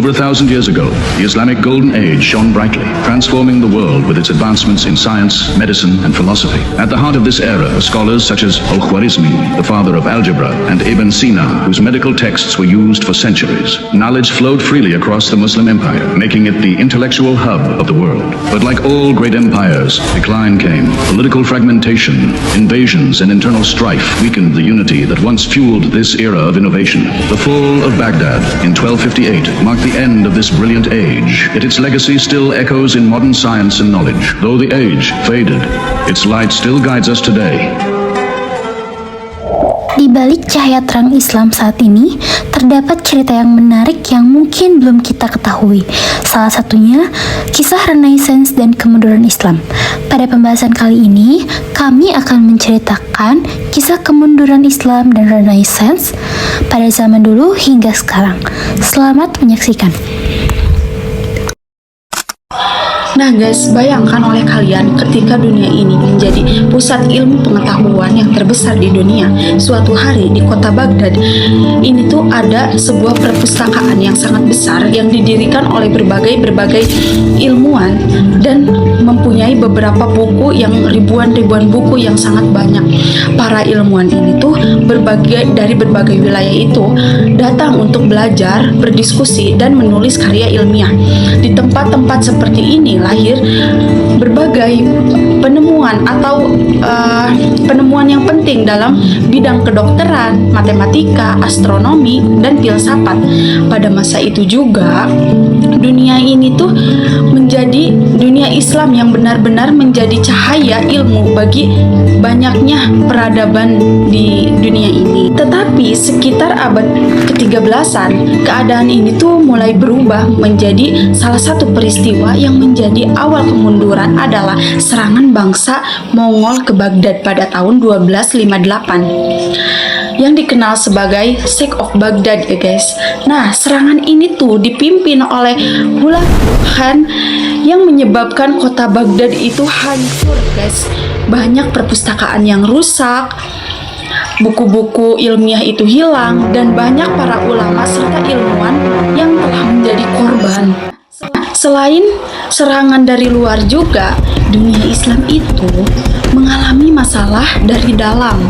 Over 1,000 years ago, the Islamic Golden Age shone brightly, transforming the world with its advancements in science, medicine, and philosophy. At the heart of this era are scholars such as Al-Khwarizmi, the father of algebra, and Ibn Sina, whose medical texts were used for centuries. Knowledge flowed freely across the Muslim empire, making it the intellectual hub of the world. But like all great empires, decline came. Political fragmentation, invasions, and internal strife weakened the unity that once fueled this era of innovation. The fall of Baghdad in 1258 marked the end of this brilliant age, yet its legacy still echoes in modern science and knowledge. Though the age faded, its light still guides us today. Di balik cahaya terang Islam saat ini, terdapat cerita yang menarik yang mungkin belum kita ketahui. Salah satunya, kisah Renaissance dan kemunduran Islam. Pada pembahasan kali ini, kami akan menceritakan kisah kemunduran Islam dan Renaissance pada zaman dulu hingga sekarang. Selamat menyaksikan. Nah guys, bayangkan oleh kalian ketika dunia ini menjadi pusat ilmu pengetahuan yang terbesar di dunia. Suatu hari di kota Baghdad, ini tuh ada sebuah perpustakaan yang sangat besar yang didirikan oleh berbagai ilmuwan dan mempunyai beberapa buku yang ribuan buku yang sangat banyak. Para ilmuwan ini tuh dari berbagai wilayah itu datang untuk belajar, berdiskusi, dan menulis karya ilmiah. Di tempat-tempat seperti ini lahir berbagai penemuan atau penemuan yang penting dalam bidang kedokteran, matematika, astronomi, dan filsafat. Pada masa itu juga dunia ini tuh menjadi dunia Islam yang benar-benar menjadi cahaya ilmu bagi banyaknya peradaban di dunia ini. Tetapi sekitar abad ke-13an, keadaan ini tuh mulai berubah menjadi salah satu peristiwa yang menjadi awal kemunduran adalah serangan bangsa Mongol ke Baghdad pada tahun 1258 yang dikenal sebagai Siege of Baghdad ya guys. Nah, serangan ini tuh dipimpin oleh Hulagu Khan yang menyebabkan kota Baghdad itu hancur guys. Banyak perpustakaan yang rusak, buku-buku ilmiah itu hilang, dan banyak para ulama serta ilmuwan yang telah menjadi korban. Selain serangan dari luar juga, dunia Islam itu mengalami masalah dari dalam.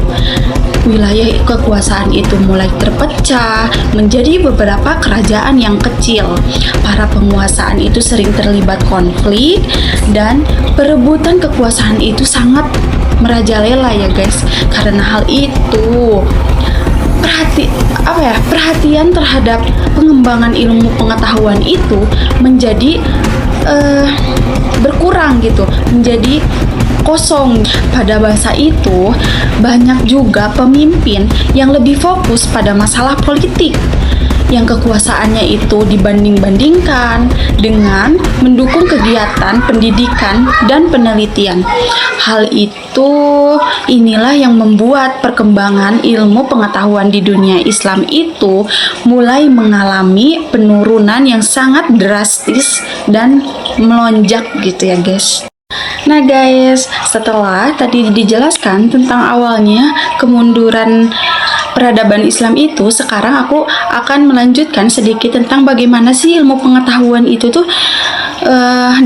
Wilayah kekuasaan itu mulai terpecah menjadi beberapa kerajaan yang kecil. Para penguasaan itu sering terlibat konflik dan perebutan kekuasaan itu sangat merajalela ya guys. Karena hal itu, perhatian terhadap pengembangan ilmu pengetahuan itu menjadi berkurang gitu, menjadi kosong. Pada masa itu banyak juga pemimpin yang lebih fokus pada masalah politik, yang kekuasaannya itu dibanding-bandingkan dengan mendukung kegiatan pendidikan dan penelitian. Hal itu inilah yang membuat perkembangan ilmu pengetahuan di dunia Islam itu mulai mengalami penurunan yang sangat drastis dan melonjak gitu ya guys. Nah guys, setelah tadi dijelaskan tentang awalnya kemunduran peradaban Islam itu, sekarang aku akan melanjutkan sedikit tentang bagaimana sih ilmu pengetahuan itu tuh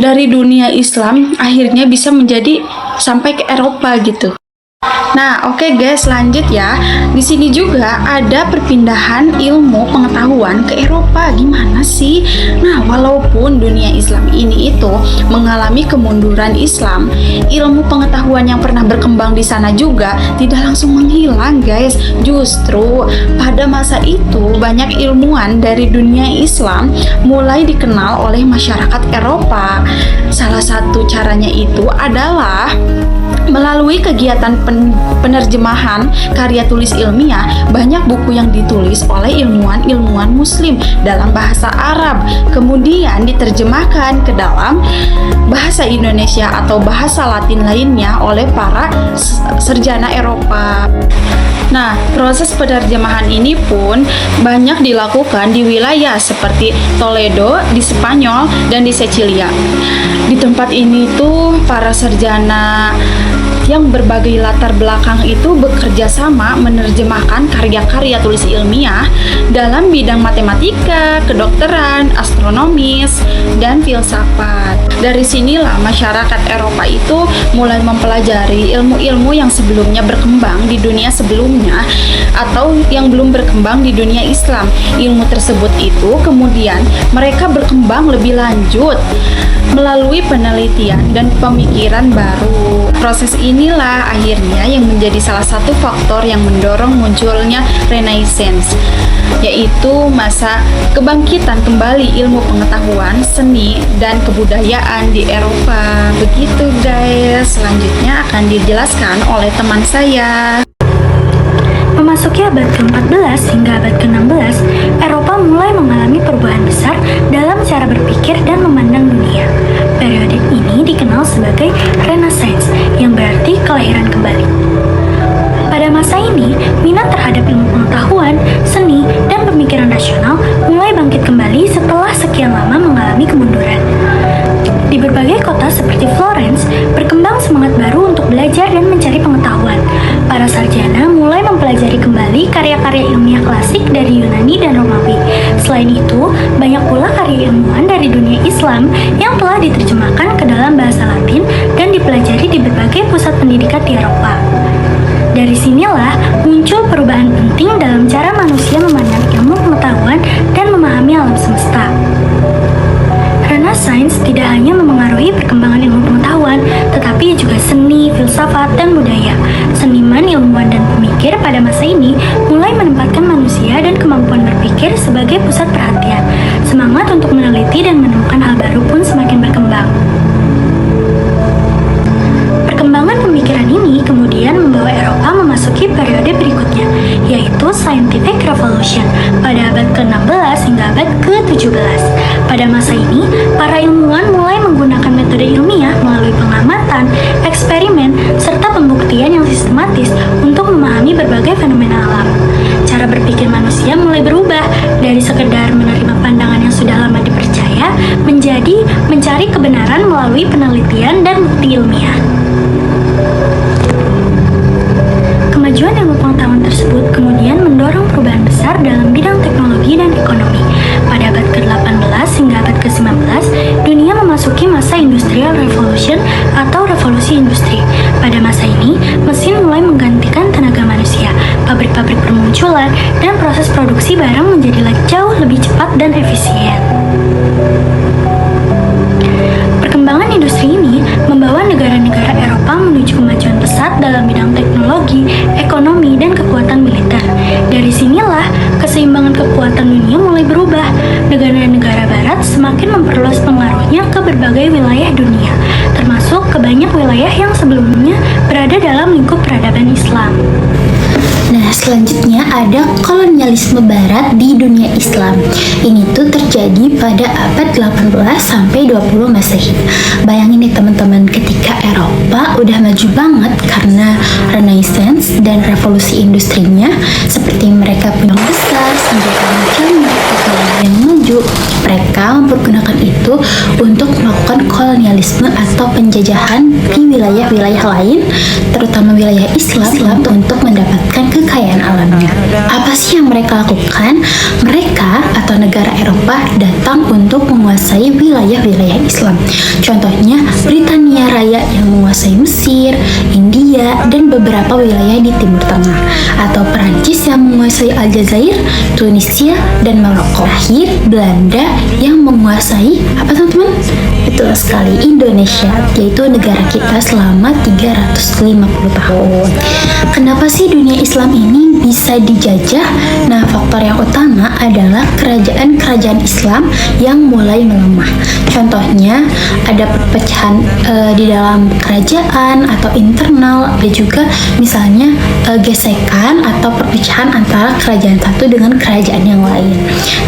dari dunia Islam akhirnya bisa menjadi sampai ke Eropa gitu. Nah, oke guys, lanjut ya. Di sini juga ada perpindahan ilmu pengetahuan ke Eropa. Gimana sih? Nah, walaupun dunia Islam ini itu mengalami kemunduran Islam, ilmu pengetahuan yang pernah berkembang di sana juga tidak langsung menghilang, guys. Justru pada masa itu banyak ilmuwan dari dunia Islam mulai dikenal oleh masyarakat Eropa. Salah satu caranya itu adalah melalui kegiatan penerjemahan karya tulis ilmiah. Banyak buku yang ditulis oleh ilmuwan Muslim dalam bahasa Arab kemudian diterjemahkan ke dalam bahasa Indonesia atau bahasa Latin lainnya oleh para sarjana Eropa. Nah, proses penerjemahan ini pun banyak dilakukan di wilayah seperti Toledo di Spanyol dan di Sicilia. Di tempat ini tuh para sarjana yang berbagai latar belakang itu bekerja sama menerjemahkan karya-karya tulis ilmiah dalam bidang matematika, kedokteran, astronomis, dan filsafat. Dari sinilah masyarakat Eropa itu mulai mempelajari ilmu-ilmu yang sebelumnya berkembang di dunia sebelumnya atau yang belum berkembang di dunia Islam. Ilmu tersebut itu kemudian mereka berkembang lebih lanjut melalui penelitian dan pemikiran baru. Proses inilah akhirnya yang menjadi salah satu faktor yang mendorong munculnya Renaissance, yaitu masa kebangkitan kembali ilmu pengetahuan, seni, dan kebudayaan di Eropa. Begitu guys, selanjutnya akan dijelaskan oleh teman saya. Memasuki abad ke-14 hingga abad ke-16, Eropa mulai mengalami perubahan besar dalam cara berpikir dan memandang dunia. Periode ini dikenal sebagai Renaissance, yang berarti kelahiran kembali. Pada masa ini, minat terhadap ilmu pengetahuan, seni, dan pemikiran rasional mulai bangkit kembali setelah sekian lama mengalami kemunduran. Di berbagai kota seperti Florence, berkembang semangat baru untuk belajar dan mencari pengetahuan. Para sarjana mulai mempelajari kembali karya-karya ilmiah klasik dari Yunani dan Romawi. Selain itu, banyak pula karya ilmuwan dari dunia Islam yang telah diterjemahkan ke dalam bahasa Latin dan dipelajari di berbagai pusat pendidikan di Eropa. Dari sinilah muncul perubahan penting dalam cara manusia memandang ilmu pengetahuan dan memahami alam semesta. Renaissance tidak hanya memengaruhi perkembangan ilmu pengetahuan, tetapi juga seni, filsafat, dan budaya. Seniman, ilmuwan, dan pemikir pada masa ini mulai menempatkan manusia dan kemampuan berpikir sebagai pusat perhatian. Semangat untuk meneliti dan menemukan hal baru pun semakin berkembang. Perkembangan pemikiran ini kemudian membawa Eropa memasuki periode berikutnya, yaitu Scientific Revolution pada abad ke-16 hingga abad ke-17. Pada masa ini, para ilmuwan mulai menggunakan metode ilmiah melalui pengamatan, eksperimen, serta pembuktian yang sistematis untuk memahami berbagai fenomena alam. Cara berpikir manusia mulai berubah dari sekedar menerima pandangan yang sudah lama dipercaya menjadi mencari kebenaran melalui penelitian dan bukti ilmiah. Kemajuan ilmu pengetahuan tersebut kemudian mendorong perubahan besar dalam bidang teknologi dan ekonomi. Pada abad ke-18 hingga abad ke-19, dunia memasuki masa Industrial Revolution atau revolusi industri. Pada masa ini, mesin mulai menggantikan tenaga manusia, pabrik-pabrik bermunculan, dan proses produksi barang menjadi jauh lebih cepat dan efisien. Perkembangan industri ini membawa negara-negara Eropa menuju kemajuan pesat dalam bidang teknologi, ekonomi, dan kekuatan militer. Dari sinilah keseimbangan kekuatan dunia mulai berubah. Negara-negara barat semakin memperluas pengaruhnya ke berbagai wilayah dunia, termasuk ke banyak wilayah yang sebelumnya berada dalam lingkup peradaban Islam. Nah, selanjutnya ada kolonialisme barat di dunia Islam. Ini tuh terjadi pada abad 18 sampai 20 Masehi. Bayangin nih teman-teman, ketika Eropa udah maju banget karena Renaissance dan revolusi industrinya, seperti mereka punya besar, senjata macamnya, teknologi yang maju, mereka mempergunakan itu untuk melakukan kolonialisme atau penjajahan di wilayah-wilayah lain, terutama wilayah Islam untuk mendapatkan kekayaan alamnya. Apa sih yang mereka lakukan? Mereka atau negara Eropa datang untuk menguasai wilayah-wilayah Islam. Contohnya Britania Raya yang menguasai Mesir, India, dan beberapa wilayah di Timur Tengah, atau Perancis yang menguasai Aljazair, Tunisia, dan Maroko. Terakhir, Belanda yang menguasai apa teman-teman? Betul sekali, Indonesia, yaitu negara kita selama 350 tahun. Kenapa sih dunia Islam ini bisa dijajah? Nah, faktor yang utama adalah kerajaan-kerajaan Islam yang mulai melemah. Contohnya, ada perpecahan di dalam kerajaan atau internal, ada juga misalnya gesekan atau perpecahan antara kerajaan satu dengan kerajaan yang lain.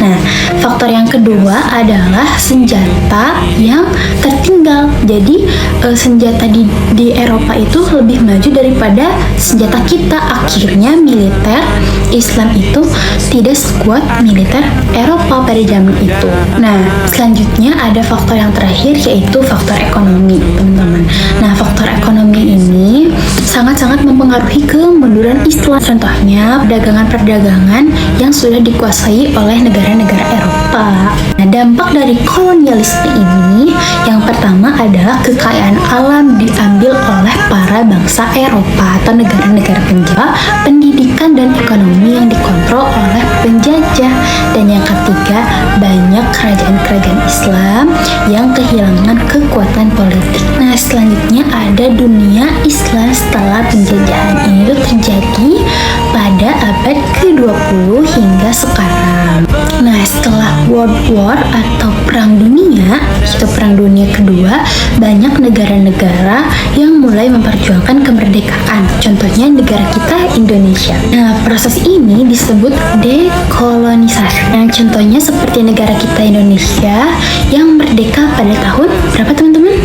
Nah, faktor yang kedua adalah senjata yang tertinggal. Jadi senjata di Eropa itu lebih maju daripada senjata kita. Akhirnya militer Islam itu tidak sekuat militer Eropa pada zaman itu. Nah, selanjutnya ada faktor yang terakhir, yaitu faktor ekonomi, teman-teman. Nah, faktor ekonomi ini sangat-sangat mempengaruhi kemunduran Islam. Contohnya, perdagangan-perdagangan yang sudah dikuasai oleh negara-negara Eropa. Nah, dampak dari kolonialisme ini yang pertama adalah kekayaan alam diambil oleh para bangsa Eropa atau negara-negara penjajah, pendidikan dan ekonomi yang dikontrol oleh penjajah. Dan yang ketiga, banyak kerajaan-kerajaan Islam yang kehilangan kekuatan politik. Nah, selanjutnya ada dunia Islam setelah penjajahan. Ini terjadi pada abad ke-20 hingga sekarang. Nah, setelah World War atau Perang Dunia, itu Perang Dunia Kedua, banyak negara-negara yang mulai memperjuangkan kemerdekaan. Contohnya negara kita, Indonesia. Nah, proses ini disebut dekolonisasi. Nah, contohnya seperti negara kita, Indonesia, yang merdeka pada tahun berapa, teman-teman?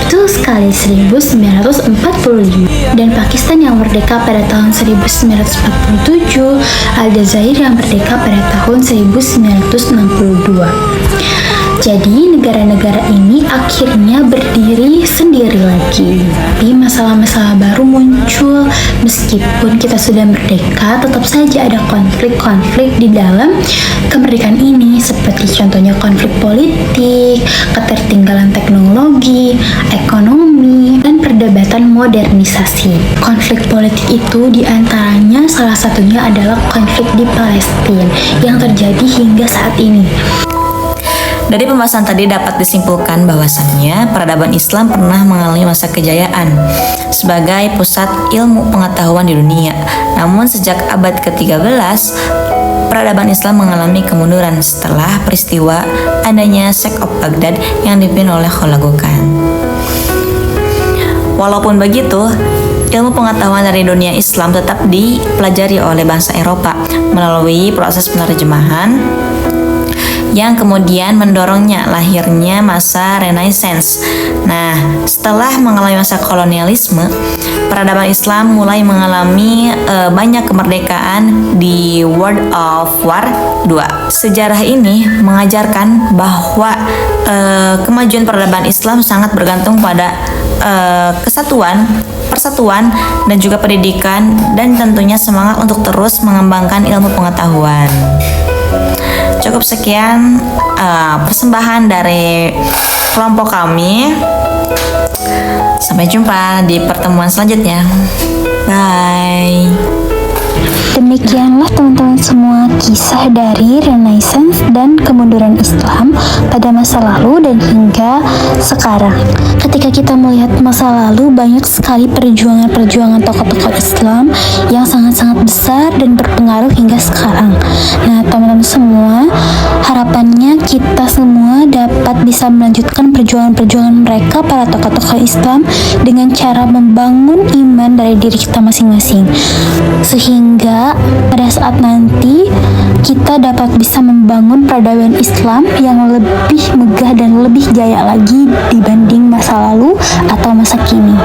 Betul sekali, 1945. Dan Pakistan yang merdeka pada tahun 1947, Aljazair yang merdeka pada tahun 1962. Jadi negara-negara ini akhirnya berdiri sendiri lagi. Tapi masalah-masalah baru muncul. Meskipun kita sudah merdeka, tetap saja ada konflik-konflik di dalam kemerdekaan ini. Seperti contohnya konflik politik, ketertinggalan teknologi, ekonomi, dan perdebatan modernisasi. Konflik politik itu diantaranya salah satunya adalah konflik di Palestina yang terjadi hingga saat ini. Dari pembahasan tadi dapat disimpulkan bahwasannya peradaban Islam pernah mengalami masa kejayaan sebagai pusat ilmu pengetahuan di dunia. Namun sejak abad ke-13, peradaban Islam mengalami kemunduran setelah peristiwa adanya Sheikh of Baghdad yang dipimpin oleh Khalaqah Khan. Walaupun begitu, ilmu pengetahuan dari dunia Islam tetap dipelajari oleh bangsa Eropa melalui proses penerjemahan yang kemudian mendorongnya lahirnya masa Renaissance. Nah, setelah mengalami masa kolonialisme, peradaban Islam mulai mengalami banyak kemerdekaan di World of War II. Sejarah ini mengajarkan bahwa kemajuan peradaban Islam sangat bergantung pada kesatuan, persatuan, dan juga pendidikan, dan tentunya semangat untuk terus mengembangkan ilmu pengetahuan. Cukup sekian persembahan dari kelompok kami. Sampai jumpa di pertemuan selanjutnya. Bye. Demikianlah teman-teman semua kisah dari Renaissance dan kemunduran Islam pada masa lalu dan hingga sekarang. Ketika kita melihat masa lalu, banyak sekali perjuangan-perjuangan tokoh-tokoh Islam yang sangat-sangat besar dan berpengaruh hingga sekarang. Nah, teman-teman semua, harapannya kita semua dapat bisa melanjutkan perjuangan-perjuangan mereka, para tokoh-tokoh Islam, dengan cara membangun iman dari diri kita masing-masing, sehingga pada saat nanti kita dapat bisa membangun peradaban Islam yang lebih megah dan lebih jaya lagi dibanding masa lalu atau masa kini.